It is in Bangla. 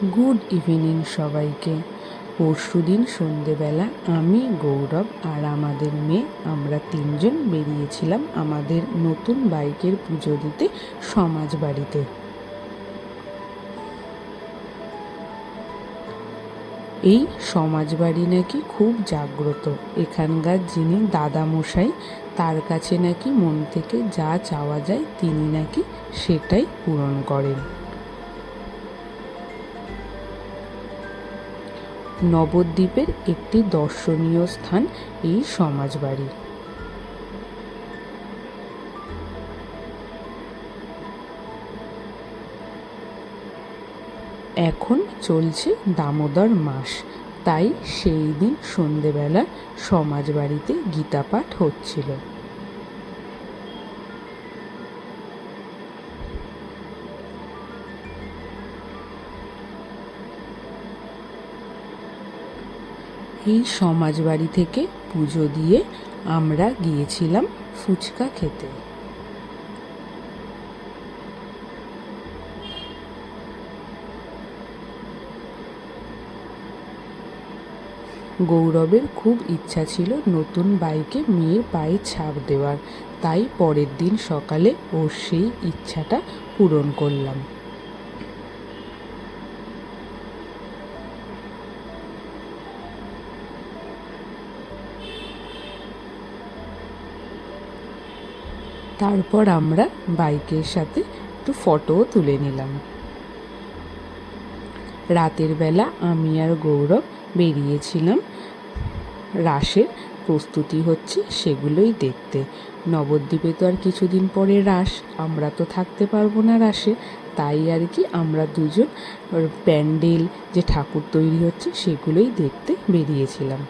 গুড ইভিনিং সবাইকে। পরশুদিন সন্ধেবেলা আমি, গৌরব আর আমাদের মেয়ে আমরা তিনজন বেরিয়েছিলাম আমাদের নতুন বাইকের পুজো দিতে সমাজ বাড়িতে। এই সমাজবাড়ি নাকি খুব জাগ্রত। এখানকার যিনি দাদামশাই, তার কাছে নাকি মন থেকে যা চাওয়া যায় তিনি নাকি সেটাই পূরণ করেন। নবদ্বীপের একটি দর্শনীয় স্থান এই সমাজবাড়ি। এখন চলছে দামোদর মাস, তাই সেই দিন সন্ধেবেলা সমাজবাড়িতে গীতাপাঠ হচ্ছিল। এই সমাজবাড়ি থেকে পুজো দিয়ে আমরা গিয়েছিলাম ফুচকা খেতে। গৌরবের খুব ইচ্ছা ছিল নতুন বাইকে মেয়ের পায়ে ছাপ দেওয়ার, তাই পরের দিন সকালে ওর সেই ইচ্ছাটা পূরণ করলাম। তারপর আমরা বাইকের সাথে একটু ফটোও তুলে নিলাম। রাতের বেলা আমি আর গৌরব বেরিয়েছিলাম রাসের প্রস্তুতি হচ্ছে সেগুলোই দেখতে। নবদ্বীপে তো আর কিছুদিন পরে রাস, আমরা তো থাকতে পারবো না রাসে, তাই আর কি আমরা দুজন প্যান্ডেল যে ঠাকুর তৈরি হচ্ছে সেগুলোই দেখতে বেরিয়েছিলাম।